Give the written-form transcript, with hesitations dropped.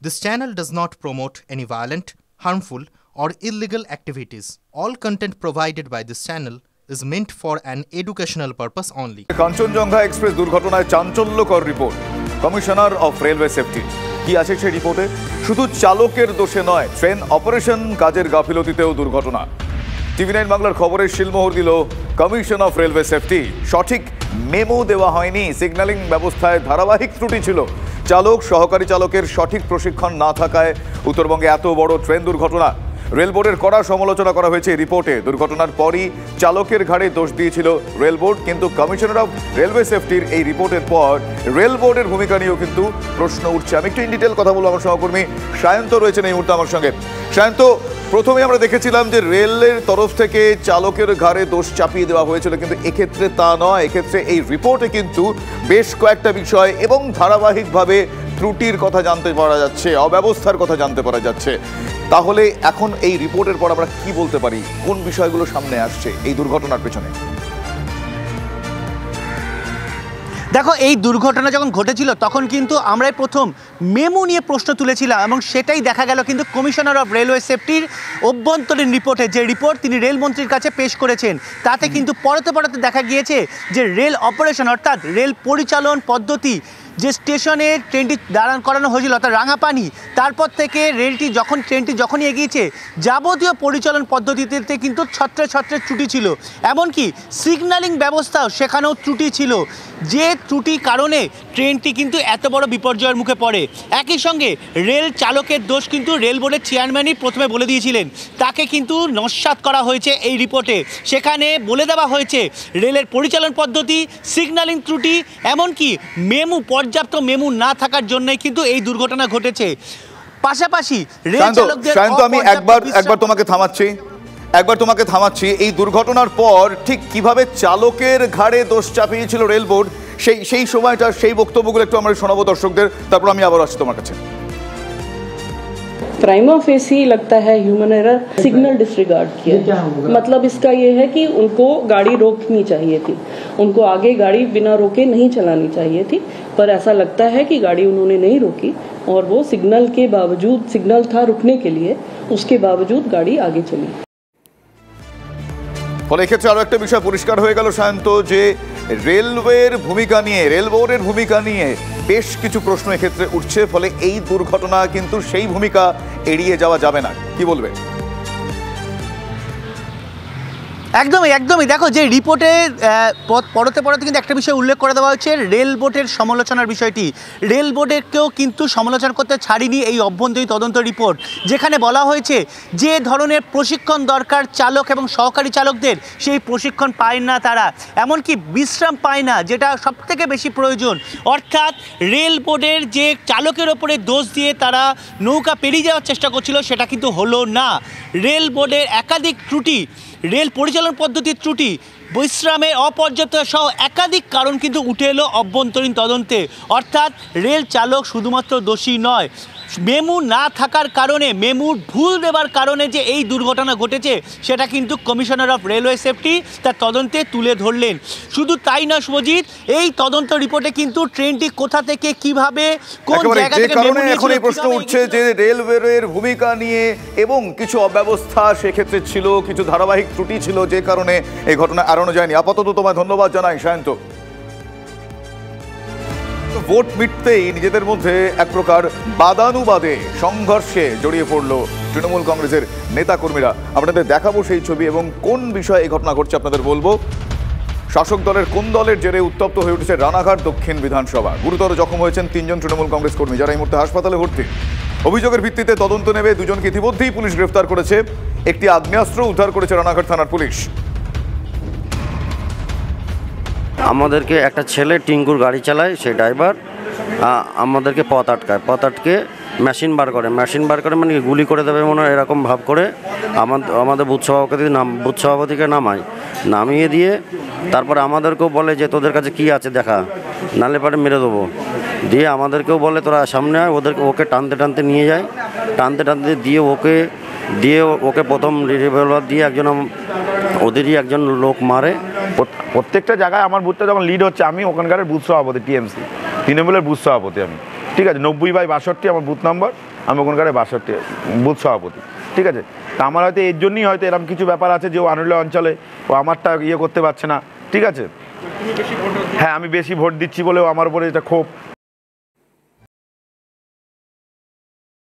This channel does not promote any violent, harmful, or illegal activities. All content provided by this channel is meant for an educational purpose only. Kanchenjunga express দুর্ঘটনায় চাঞ্চল্যকর report commissioner of railway safety. কি আছে সেই রিপোর্টে? শুধু চালকের দোষে নয়, ট্রেন অপারেশন কাজের গাফিলতিতেও দুর্ঘটনা। টিভি9 বাংলার খবরে শিলমোহর দিল কমিশন অফ রেলওয়ে সেফটি। সঠিক মেমো দেওয়া হয়নি, সিগন্যালিং ব্যবস্থায় ধারাবাহিক ত্রুটি ছিল, চালক সহকারী চালকের সঠিক প্রশিক্ষণ না থাকায় উত্তরবঙ্গে এত বড় ট্রেন দুর্ঘটনা। রেল বোর্ডের কড়া সমালোচনা করা হয়েছে রিপোর্টে। দুর্ঘটনার পরই চালকের ঘাড়ে দোষ দিয়েছিল রেল বোর্ড, কিন্তু কমিশনার অফ রেলওয়ে সেফটির এই রিপোর্টের পর রেল বোর্ডের ভূমিকা নিয়েও কিন্তু প্রশ্ন উঠছে। আমি একটু ইন ডিটেল কথা বলবো, আমার সহকর্মী সায়ন্ত রয়েছেন এই মুহূর্তে আমার সঙ্গে। সায়ন্ত, প্রথমে আমরা দেখেছিলাম যে রেলের তরফ থেকে চালকের ঘাড়ে দোষ চাপিয়ে দেওয়া হয়েছিল, কিন্তু এক্ষেত্রে তা নয়। এক্ষেত্রে এই রিপোর্টে কিন্তু বেশ কয়েকটা বিষয় এবং ধারাবাহিকভাবে ত্রুটির কথা জানতে পারা যাচ্ছে, অব্যবস্থার কথা জানতে পারা যাচ্ছে। তাহলে এখন এই রিপোর্টের পর আমরা কি বলতে পারি, কোন বিষয়গুলো সামনে আসছে এই দুর্ঘটনার পেছনে? দেখো, এই দুর্ঘটনা যখন ঘটেছিল তখন কিন্তু আমরাই প্রথম মেমো নিয়ে প্রশ্ন তুলেছিলাম, এবং সেটাই দেখা গেল কিন্তু কমিশনার অফ রেলওয়ে সেফটির অভ্যন্তরীণ রিপোর্টে, যে রিপোর্ট তিনি রেলমন্ত্রীর কাছে পেশ করেছেন, তাতে কিন্তু পরতে দেখা গিয়েছে যে রেল অপারেশন অর্থাৎ রেল পরিচালন পদ্ধতি, যে স্টেশনে ট্রেনটি দাঁড়ান করানো হয়েছিল অর্থাৎ রাঙাপানি, তারপর থেকে ট্রেনটি যখনই এগিয়েছে যাবতীয় পরিচালন পদ্ধতিতে কিন্তু ছত্রে ত্রুটি ছিল। এমনকি সিগন্যালিং ব্যবস্থাও সেখানেও ত্রুটি ছিল, যে ত্রুটির কারণে ট্রেনটি কিন্তু এত বড় বিপর্যয়ের মুখে পড়ে। একই সঙ্গে রেল চালকের দোষ কিন্তু রেল বোর্ডের চেয়ারম্যানই প্রথমে বলে দিয়েছিলেন, তাকে কিন্তু নস্যাৎ করা হয়েছে এই রিপোর্টে। সেখানে বলে দেওয়া হয়েছে রেলের পরিচালন পদ্ধতি, সিগন্যালিং ত্রুটি, এমনকি পর্যাপ্ত মেমু না থাকার জন্যই কিন্তু এই দুর্ঘটনা ঘটেছে। পাশাপাশি রেল চালকদের আমি একবার তোমাকে থামাচ্ছি। এই দুর্ঘটনার পর ঠিক কিভাবে চালকের ঘাড়ে দোষ চাপিয়েছিল রেল বোর্ড, সেই সময়টা, সেই বক্তব্যগুলো একটু আমরা শোনাবো দর্শকদের, তারপর আমি আবার আসছি তোমার কাছে। प्राइमा फेसी लगता है ह्यूमन एरर, सिग्नल डिसरिगार्ड किया। मतलब इसका ये है कि उनको गाड़ी रोकनी चाहिए थी, उनको आगे गाड़ी बिना रोके नहीं चलानी चाहिए थी, पर ऐसा लगता है कि गाड़ी उन्होंने नहीं रोकी और वो सिग्नल के बावजूद, सिग्नल था रुकने के लिए, उसके बावजूद गाड़ी आगे चली। ফলে এক্ষেত্রে আরো একটা বিষয় পরিষ্কার হয়ে গেল সায়ন্ত, যে রেলওয়ের ভূমিকা নিয়ে, রেল বোর্ডের ভূমিকা নিয়ে বেশ কিছু প্রশ্ন এক্ষেত্রে উঠছে। ফলে এই দুর্ঘটনা কিন্তু সেই ভূমিকা এড়িয়ে যাওয়া যাবে না। কি বলবে? একদমই দেখো, যে রিপোর্টে পড়তে কিন্তু একটা বিষয় উল্লেখ করে দেওয়া হচ্ছে, রেল বোর্ডের সমালোচনার বিষয়টি। রেল বোর্ডেরকেও কিন্তু সমালোচনা করতে ছাড়িনি এই অভ্যন্তরীণ তদন্ত রিপোর্ট, যেখানে বলা হয়েছে যে ধরনের প্রশিক্ষণ দরকার চালক এবং সহকারী চালকদের, সেই প্রশিক্ষণ পায় না তারা, এমনকি বিশ্রাম পায় না, যেটা সবথেকে বেশি প্রয়োজন। অর্থাৎ রেল বোর্ডের যে চালকের ওপরে দোষ দিয়ে তারা নৌকা পেরিয়ে যাওয়ার চেষ্টা করছিল, সেটা কিন্তু হলো না। রেল বোর্ডের একাধিক ত্রুটি, রেল পরিচালন পদ্ধতির ত্রুটি, বিশ্রামের অপর্যাপ্ত সহ একাধিক কারণ কিন্তু উঠে এলো অভ্যন্তরীণ তদন্তে। অর্থাৎ রেল চালক শুধুমাত্র দোষী নয়, মেমু না থাকার কারণে, মেমুর ভুল দেওয়ার কারণে যে এই দুর্ঘটনা ঘটেছে, সেটা কিন্তু কমিশনার অফ রেলওয়ে সেফটি তার তদন্তে তুলে ধরলেন। শুধু তাই নয় শুভজিৎ, এই তদন্ত রিপোর্টে কিন্তু ট্রেনটি কোথা থেকে, কিভাবে, কোন জায়গা থেকে মেমু নিয়েছিল, এখন এই প্রশ্ন উঠছে যে রেলওয়ের ভূমিকা নিয়ে এবং কিছু অব্যবস্থা সেক্ষেত্রে ছিল, কিছু ধারাবাহিক ত্রুটি ছিল, যে কারণে এই ঘটনা এড়ানো যায়নি। আপাতত তোমায় ধন্যবাদ জানাই সায়ন্ত। ভোট মিটতেই নিজেদের মধ্যে এক প্রকার বাদানুবাদে সংঘর্ষে জড়িয়ে পড়ল তৃণমূল কংগ্রেসের নেতাকর্মীরা। আপনাদের দেখাবো সেই ছবি, এবং কোন বিষয়ে এই ঘটনা ঘটছে আপনাদের বলবো। শাসক দলের কোন দলের জেরে উত্তপ্ত হয়ে উঠেছে রানাঘাট দক্ষিণ বিধানসভা। গুরুতর জখম হয়েছেন 3 জন তৃণমূল কংগ্রেস কর্মী, যারা এই মুহূর্তে হাসপাতালে ভর্তি। অভিযোগের ভিত্তিতে তদন্ত নেবে 2 জনকে ইতিমধ্যেই পুলিশ গ্রেফতার করেছে। একটি আগ্নেয়াস্ত্র উদ্ধার করেছে রানাঘাট থানার পুলিশ। আমাদেরকে একটা ছেলে টিঙ্কুর গাড়ি চালায়, সেই ড্রাইভার আমাদেরকে পথ আটকে মেশিন বার করে মানে গুলি করে দেবে মনে হয়, এরকম ভাব করে আমাদের বুথ সভাপতিকে নামিয়ে দিয়ে তারপরে আমাদেরকেও বলে যে তোদের কাছে কি আছে দেখা, নালে পারে মেরে দেবো। দিয়ে আমাদেরকেও বলে তোরা সামনে আয়, ওকে টানতে নিয়ে যায়, টানতে দিয়ে ওকে প্রথম রিভলভার দিয়ে ওদেরই একজন লোক মারে। প্রত্যেকটা জায়গায় আমার বুথটা যখন লিড হচ্ছে, আমি ওখানকার বুথ সভাপতি, টিএমসি তৃণমূলের বুথ সভাপতি, আমি ঠিক আছে, 90/62 আমার বুথ নাম্বার, আমি ওখানকার 62 বুথ সভাপতি। ঠিক আছে, তা আমার হয়তো এর জন্যই হয়তো এরকম কিছু ব্যাপার আছে যে ও আনুল্য অঞ্চলে ও আমারটা ইয়ে করতে পারছে না। ঠিক আছে, হ্যাঁ আমি বেশি ভোট দিচ্ছি বলেও আমার উপরে এটা ক্ষোভ